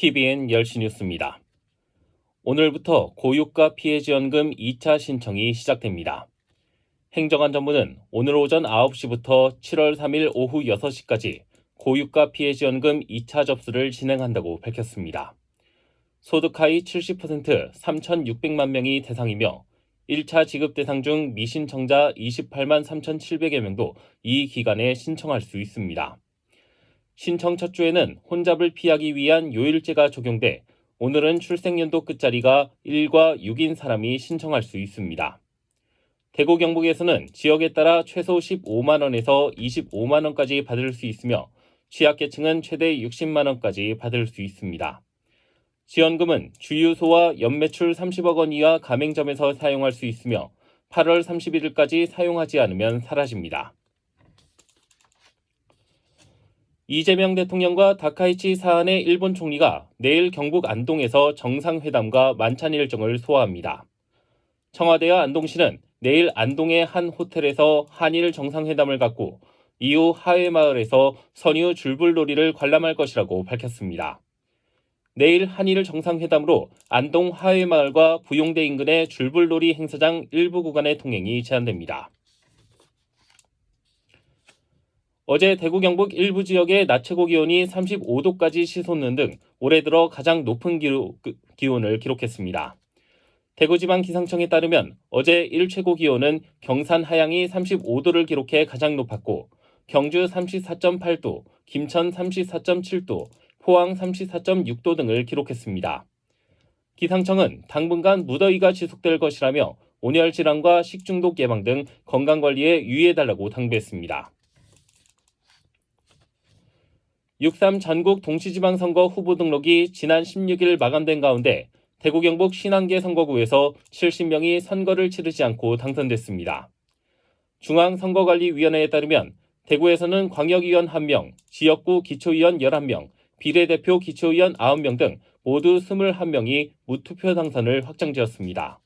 TVN 10시 뉴스입니다. 오늘부터 고유가 피해지원금 2차 신청이 시작됩니다. 행정안전부는 오늘 오전 9시부터 7월 3일 오후 6시까지 고유가 피해지원금 2차 접수를 진행한다고 밝혔습니다. 소득 하위 70% 3,600만 명이 대상이며 1차 지급 대상 중 미신청자 28만 3,700여 명도 이 기간에 신청할 수 있습니다. 신청 첫 주에는 혼잡을 피하기 위한 요일제가 적용돼 오늘은 출생연도 끝자리가 1과 6인 사람이 신청할 수 있습니다. 대구 경북에서는 지역에 따라 최소 15만 원에서 25만 원까지 받을 수 있으며 취약계층은 최대 60만 원까지 받을 수 있습니다. 지원금은 주유소와 연매출 30억 원 이하 가맹점에서 사용할 수 있으며 8월 31일까지 사용하지 않으면 사라집니다. 이재명 대통령과 다카이치 사안의 일본 총리가 내일 경북 안동에서 정상회담과 만찬 일정을 소화합니다. 청와대와 안동시는 내일 안동의 한 호텔에서 한일 정상회담을 갖고 이후 하회마을에서 선유 줄불놀이를 관람할 것이라고 밝혔습니다. 내일 한일 정상회담으로 안동 하회마을과 부용대 인근의 줄불놀이 행사장 일부 구간의 통행이 제한됩니다. 어제 대구 경북 일부 지역의 낮 최고 기온이 35도까지 치솟는 등 올해 들어 가장 높은 기온을 기록했습니다. 대구지방기상청에 따르면 어제 일 최고 기온은 경산 하양이 35도를 기록해 가장 높았고 경주 34.8도, 김천 34.7도, 포항 34.6도 등을 기록했습니다. 기상청은 당분간 무더위가 지속될 것이라며 온열 질환과 식중독 예방 등 건강관리에 유의해달라고 당부했습니다. 6.3 전국 동시지방선거 후보 등록이 지난 16일 마감된 가운데 대구 경북 51개 선거구에서 70명이 선거를 치르지 않고 당선됐습니다. 중앙선거관리위원회에 따르면 대구에서는 광역위원 1명, 지역구 기초위원 11명, 비례대표 기초위원 9명 등 모두 21명이 무투표 당선을 확정지었습니다.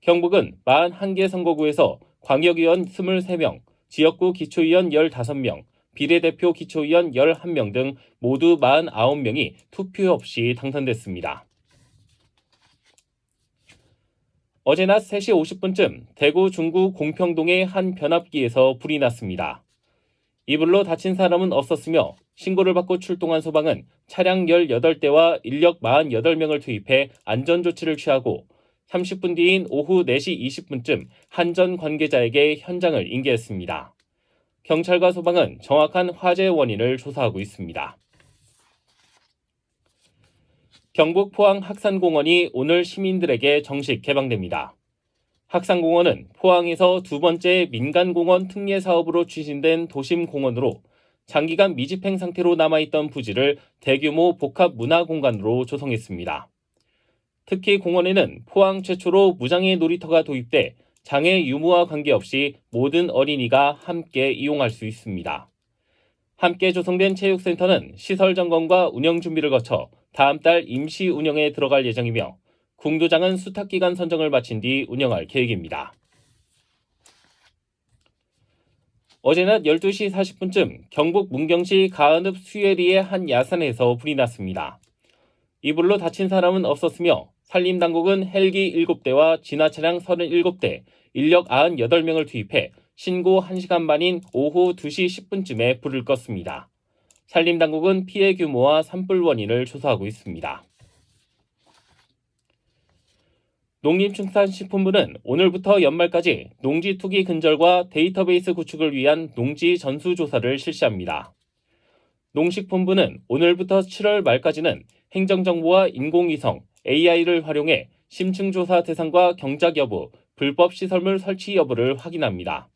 경북은 41개 선거구에서 광역위원 23명, 지역구 기초위원 15명, 비례대표 기초위원 11명 등 모두 49명이 투표 없이 당선됐습니다. 어제 낮 3시 50분쯤 대구 중구 공평동의 한 변압기에서 불이 났습니다. 이 불로 다친 사람은 없었으며 신고를 받고 출동한 소방은 차량 18대와 인력 48명을 투입해 안전조치를 취하고 30분 뒤인 오후 4시 20분쯤 한전 관계자에게 현장을 인계했습니다. 경찰과 소방은 정확한 화재 원인을 조사하고 있습니다. 경북 포항 학산공원이 오늘 시민들에게 정식 개방됩니다. 학산공원은 포항에서 두 번째 민간공원 특례 사업으로 추진된 도심공원으로 장기간 미집행 상태로 남아있던 부지를 대규모 복합 문화공간으로 조성했습니다. 특히 공원에는 포항 최초로 무장애 놀이터가 도입돼 장애 유무와 관계없이 모든 어린이가 함께 이용할 수 있습니다. 함께 조성된 체육센터는 시설 점검과 운영 준비를 거쳐 다음 달 임시 운영에 들어갈 예정이며 궁도장은 수탁기간 선정을 마친 뒤 운영할 계획입니다. 어제 낮 12시 40분쯤 경북 문경시 가은읍 수예리의 한 야산에서 불이 났습니다. 이 불로 다친 사람은 없었으며 산림당국은 헬기 7대와 진화차량 37대, 인력 98명을 투입해 신고 1시간 만인 오후 2시 10분쯤에 불을 껐습니다. 산림당국은 피해 규모와 산불 원인을 조사하고 있습니다. 농림축산식품부는 오늘부터 연말까지 농지 투기 근절과 데이터베이스 구축을 위한 농지 전수조사를 실시합니다. 농식품부는 오늘부터 7월 말까지는 행정정보와 인공위성, AI를 활용해 심층조사 대상과 경작 여부, 불법 시설물 설치 여부를 확인합니다.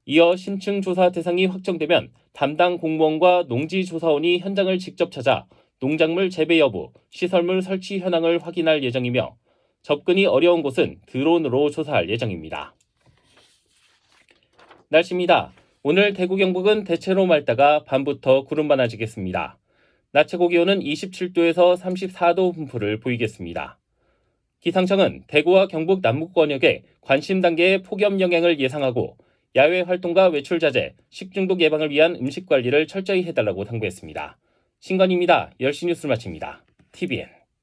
이어 심층조사 대상이 확정되면 담당 공무원과 농지조사원이 현장을 직접 찾아 농작물 재배 여부, 시설물 설치 현황을 확인할 예정이며 접근이 어려운 곳은 드론으로 조사할 예정입니다. 날씨입니다. 오늘 대구 경북은 대체로 맑다가 밤부터 구름 많아지겠습니다. 낮 최고 기온은 27도에서 34도 분포를 보이겠습니다. 기상청은 대구와 경북 남부 권역에 관심 단계의 폭염 영향을 예상하고 야외 활동과 외출 자제, 식중독 예방을 위한 음식 관리를 철저히 해달라고 당부했습니다. 신건희입니다. 10시 뉴스를 마칩니다. TVN